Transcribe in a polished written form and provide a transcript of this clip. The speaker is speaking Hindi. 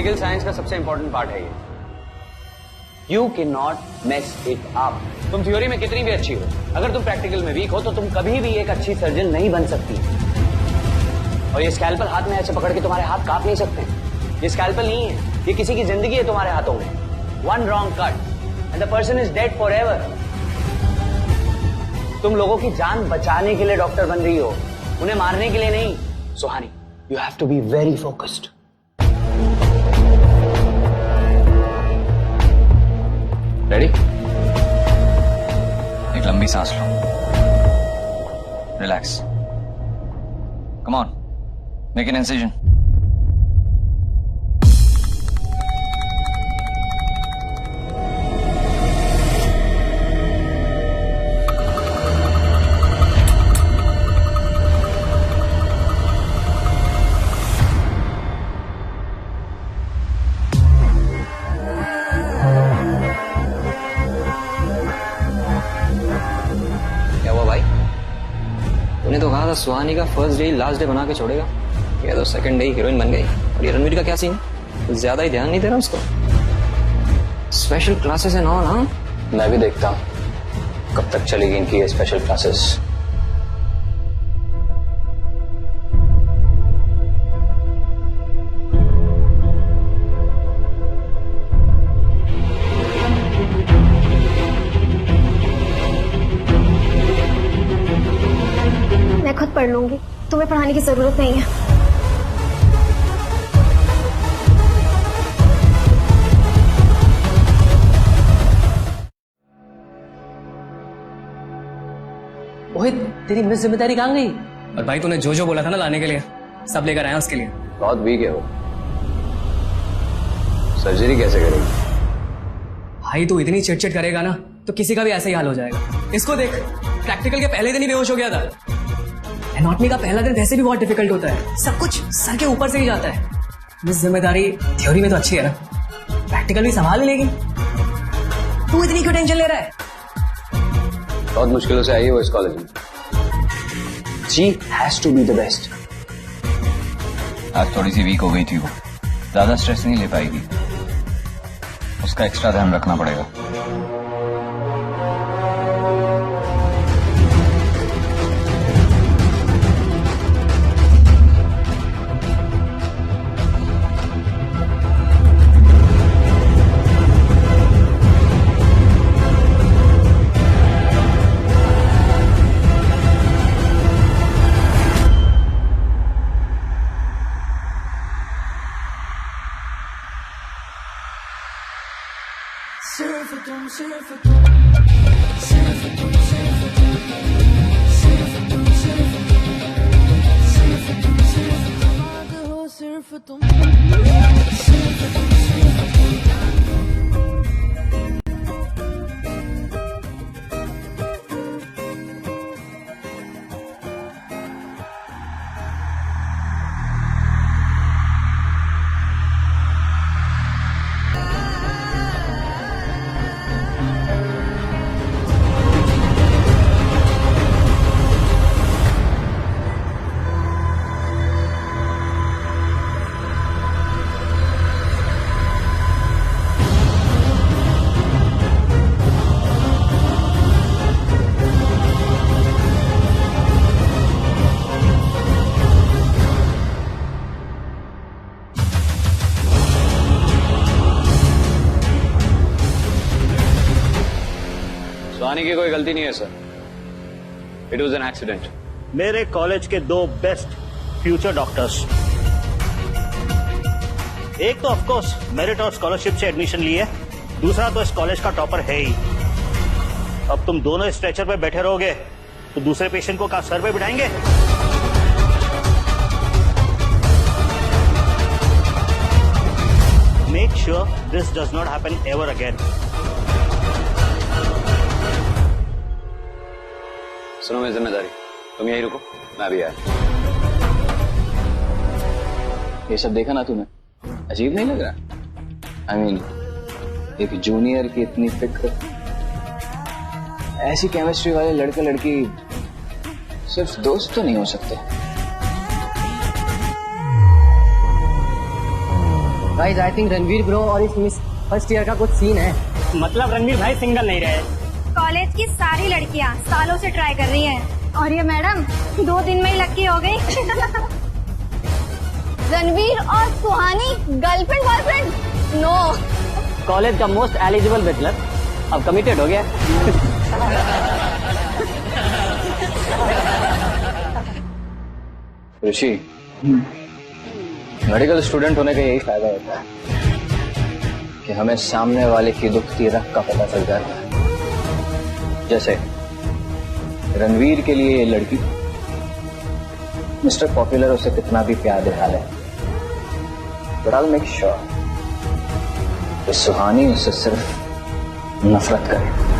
मेडिकल साइंस का सबसे इंपॉर्टेंट पार्ट है ये। You can not mess it up. तुम थ्योरी में कितनी भी अच्छी हो, अगर तुम प्रैक्टिकल में वीक हो तो तुम कभी भी एक अच्छी सर्जन नहीं बन सकती। और ये स्कैल्पल हाथ में ऐसे पकड़ के तुम्हारे हाथ काट नहीं सकते। ये स्कैल्पल नहीं है, ये किसी की जिंदगी है तुम्हारे हाथों में। One wrong cut and the person is dead for ever. तुम लोगों की जान बचाने के लिए डॉक्टर बन रही हो, उन्हें मारने के लिए नहीं। Suhani, you have to be very focused. Ready? एक लंबी सांस लो, relax, come on, make an incision. तूने तो कहा था सुहानी का फर्स्ट डे लास्ट डे बना के छोड़ेगा। ये तो सेकंड डे हीरोइन बन गई। और ये रणवीर का क्या सीन है? ज्यादा ही ध्यान नहीं दे रहा उसको। Special classes and all. हाँ, मैं भी देखता हूं कब तक चलेगी इनकी ये स्पेशल क्लासेस। मैं खुद पढ़ लूंगी, तुम्हें पढ़ाने की जरूरत नहीं है। ओए, तेरी मिस जिम्मेदारी कहाँ गई? और भाई तूने जो बोला था ना लाने के लिए, सब लेकर आया उसके लिए। बहुत वीक है वो, सर्जरी कैसे करेगी? भाई तू इतनी चिट करेगा ना तो किसी का भी ऐसा ही हाल हो जाएगा। इसको देख, प्रैक्टिकल के पहले दिन ही बेहोश हो गया था। एनाटॉमी का पहला दिन वैसे भी बहुत डिफिकल्ट होता है, सब कुछ सर के ऊपर से ही जाता है। मिस जिम्मेदारी थ्योरी में तो अच्छी है ना, प्रैक्टिकल भी संभाल लेगी। तू इतनी क्यों टेंशन ले रहा है? बहुत मुश्किलों से आई है वो इस कॉलेज में। She has to be the best. आज थोड़ी सी वीक हो गई थी वो, ज्यादा स्ट्रेस नहीं ले पाएगी, उसका एक्स्ट्रा ध्यान रखना पड़ेगा। सुहानी की कोई गलती नहीं है sir, it was an accident. मेरे कॉलेज के दो बेस्ट फ्यूचर डॉक्टर्स, एक तो ऑफकोर्स मेरिट और स्कॉलरशिप से एडमिशन लिए, दूसरा तो इस कॉलेज का टॉपर है ही। अब तुम दोनों स्ट्रेचर पे बैठे रहोगे तो दूसरे पेशेंट को कहाँ सर पे बिठाएंगे? Make sure this does not happen ever again. सुनो मेरी जिम्मेदारी, तुम यही रुको, मैं भी आया। ये सब देखा ना तूने, अजीब नहीं लग रहा? I mean, एक जूनियर की इतनी फिक्र, ऐसी केमिस्ट्री वाले लड़का लड़की सिर्फ दोस्त तो नहीं हो सकते? Guys I think Ranveer bro और इस मिस फर्स्ट ईयर का कुछ सीन है। मतलब रणवीर भाई सिंगल नहीं रहे। कॉलेज की सारी लड़कियां सालों से ट्राई कर रही हैं और ये मैडम 2 दिन में ही लकी हो गई। रणवीर और सुहानी गर्लफ्रेंड बॉयफ्रेंड? नो। कॉलेज का मोस्ट एलिजिबल बैचलर अब कमिटेड हो गया। ऋषि, मेडिकल स्टूडेंट होने का यही फायदा होता है कि हमें सामने वाले की दुख की रख का पता चल जाता है। जैसे रणवीर के लिए ये लड़की मिस्टर पॉपुलर उसे कितना भी प्यार दिखा ले, but I will make sure कि सुहानी उससे सिर्फ नफरत करे।